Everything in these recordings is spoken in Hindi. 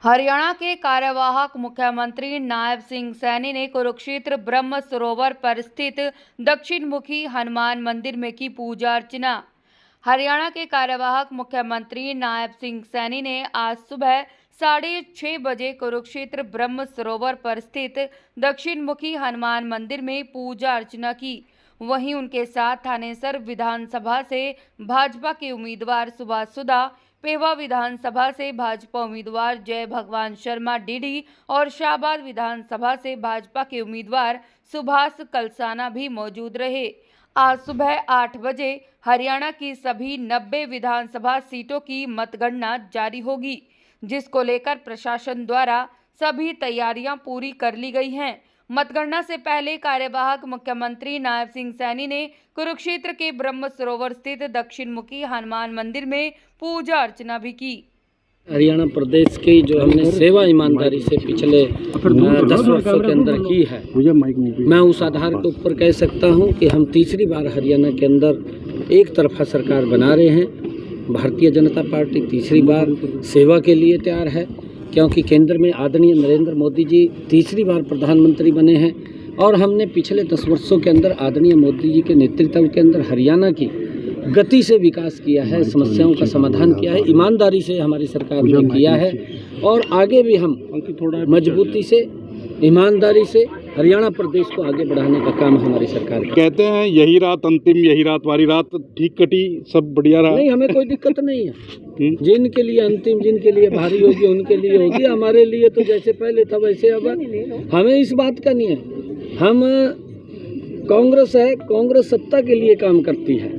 हरियाणा के कार्यवाहक मुख्यमंत्री नायब सिंह सैनी ने कुरुक्षेत्र ब्रह्म सरोवर पर स्थित दक्षिण मुखी हनुमान मंदिर में की पूजा अर्चना। हरियाणा के कार्यवाहक मुख्यमंत्री नायब सिंह सैनी ने आज सुबह 6:30 बजे कुरुक्षेत्र ब्रह्म सरोवर पर स्थित दक्षिण मुखी हनुमान मंदिर में पूजा अर्चना की। वहीं उनके साथ थानेसर विधानसभा से भाजपा के उम्मीदवार सुभाष सुधा, पेवा विधानसभा से भाजपा उम्मीदवार जय भगवान शर्मा डीडी और शाहबाद विधानसभा से भाजपा के उम्मीदवार सुभाष कलसाना भी मौजूद रहे। आज सुबह 8 बजे हरियाणा की सभी 90 विधानसभा सीटों की मतगणना जारी होगी, जिसको लेकर प्रशासन द्वारा सभी तैयारियां पूरी कर ली गई हैं। मतगणना से पहले कार्यवाहक मुख्यमंत्री नायब सिंह सैनी ने कुरुक्षेत्र के ब्रह्म सरोवर स्थित दक्षिण मुखी हनुमान मंदिर में पूजा अर्चना भी की। हरियाणा प्रदेश की जो हमने सेवा ईमानदारी से पिछले 10 वर्षों के अंदर की है, मैं उस आधार के ऊपर कह सकता हूं कि हम तीसरी बार हरियाणा के अंदर एक तरफा सरकार बना रहे हैं। भारतीय जनता पार्टी तीसरी बार सेवा के लिए तैयार है, क्योंकि केंद्र में आदरणीय नरेंद्र मोदी जी तीसरी बार प्रधानमंत्री बने हैं और हमने पिछले 10 वर्षों के अंदर आदरणीय मोदी जी के नेतृत्व के अंदर हरियाणा की गति से विकास किया है, समस्याओं का समाधान किया है, ईमानदारी से हमारी सरकार ने किया है और आगे भी हम मजबूती से, ईमानदारी से हरियाणा प्रदेश को आगे बढ़ाने का काम हमारी सरकार का। कहते हैं यही रात अंतिम, यही रात वाली रात ठीक कटी, सब बढ़िया रहा। नहीं, हमें कोई दिक्कत नहीं है। जिनके लिए अंतिम, जिनके लिए भारी होगी उनके लिए होगी, हमारे लिए तो जैसे पहले था वैसे अब। हमें इस बात का नहीं है। हम कांग्रेस है, कांग्रेस सत्ता के लिए काम करती है,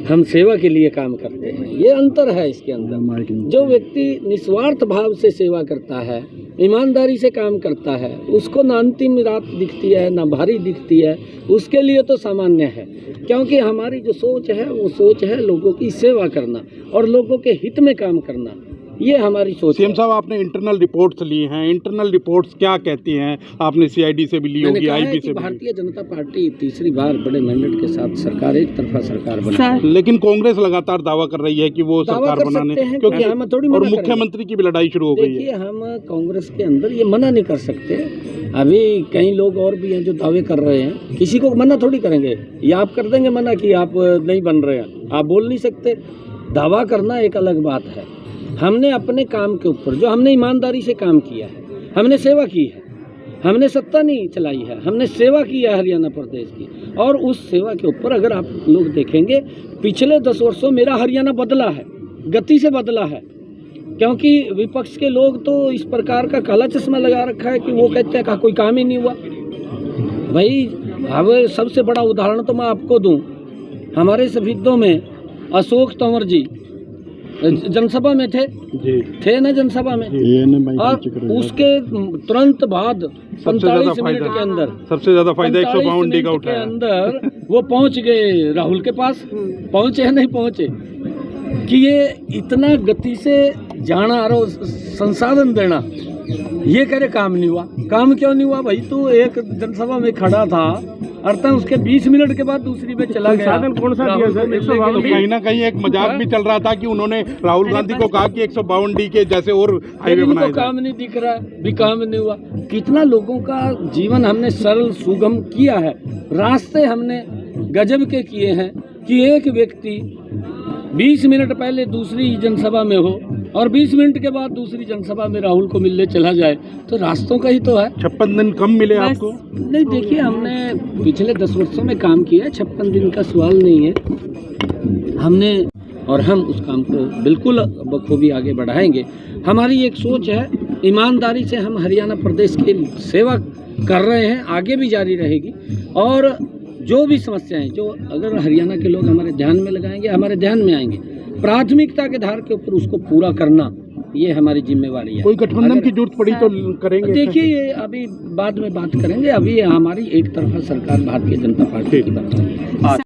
हम सेवा के लिए काम करते हैं। ये अंतर है इसके अंदर। जो व्यक्ति निस्वार्थ भाव से सेवा करता है, ईमानदारी से काम करता है, उसको ना अंतिम रात दिखती है ना भारी दिखती है, उसके लिए तो सामान्य है। क्योंकि हमारी जो सोच है वो सोच है लोगों की सेवा करना और लोगों के हित में काम करना, ये हमारी सोच है। सीएम साहब, आपने इंटरनल रिपोर्ट्स ली हैं, इंटरनल रिपोर्ट्स क्या कहती हैं? आपने सीआईडी से भी ली होगी, आईबी से भी। भारतीय जनता पार्टी तीसरी बार बड़े मैंडेट के साथ सरकार, एक तरफा सरकार बना, लेकिन कांग्रेस लगातार दावा कर रही है कि वो सरकार बनाने, क्योंकि हम थोड़ी और मुख्यमंत्री की भी लड़ाई शुरू हो गई है। देखिए, हम कांग्रेस के अंदर ये मना नहीं कर सकते। अभी कई लोग और भी हैं जो दावे कर रहे हैं, किसी को मना थोड़ी करेंगे। ये आप कर देंगे मना कि आप नहीं बन रहे हैं, आप बोल नहीं सकते। दावा करना एक अलग बात है। हमने अपने काम के ऊपर, जो हमने ईमानदारी से काम किया है, हमने सेवा की है, हमने सत्ता नहीं चलाई है, हमने सेवा की है हरियाणा प्रदेश की। और उस सेवा के ऊपर अगर आप लोग देखेंगे, पिछले 10 वर्षों मेरा हरियाणा बदला है, गति से बदला है। क्योंकि विपक्ष के लोग तो इस प्रकार का काला चश्मा लगा रखा है कि वो कहते हैं कि कोई काम ही नहीं हुआ। भाई, अब सबसे बड़ा उदाहरण तो मैं आपको दूं, हमारे शहीदों में अशोक तंवर जी जनसभा में थे ना जनसभा में, और उसके तुरंत बाद 45 मिनट के अंदर सबसे ज्यादा फायदा 152D का उठाया के अंदर वो पहुंच गए राहुल के पास। पहुंचे या नहीं पहुंचे कि ये इतना गति से जाना और संसाधन देना, ये करे काम नहीं हुआ। काम क्यों नहीं हुआ भाई? तू एक जनसभा में खड़ा था, अर्थात उसके 20 मिनट के बाद दूसरी में चला गया। साधन कौन सा दिया सर? तो कहीं ना कहीं एक मजाक भी चल रहा था कि उन्होंने राहुल गांधी को कहा कि 152D के जैसे और हाईवे बनाए। काम नहीं दिख रहा भी, काम नहीं हुआ। कितना लोगों का जीवन हमने सरल सुगम किया है, रास्ते हमने गजब के किए हैं कि एक व्यक्ति 20 मिनट पहले दूसरी जनसभा में हो और 20 मिनट के बाद दूसरी जनसभा में राहुल को मिलने चला जाए, तो रास्तों का ही तो है। 56 दिन कम मिले आपको? नहीं, देखिए, हमने पिछले 10 वर्षों में काम किया, 56 दिन का सवाल नहीं है हमने, और हम उस काम को बिल्कुल बखूबी आगे बढ़ाएंगे। हमारी एक सोच है, ईमानदारी से हम हरियाणा प्रदेश की सेवा कर रहे हैं, आगे भी जारी रहेगी। और जो भी समस्याएं जो अगर हरियाणा के लोग हमारे ध्यान में लगाएंगे, हमारे ध्यान में आएंगे, प्राथमिकता के आधार के ऊपर उसको पूरा करना, ये हमारी जिम्मेवारी है। कोई गठबंधन की जरूरत पड़ी तो करेंगे? देखिए, ये अभी बाद में बात करेंगे। अभी हमारी एक तरफा सरकार भारतीय जनता पार्टी की बात है।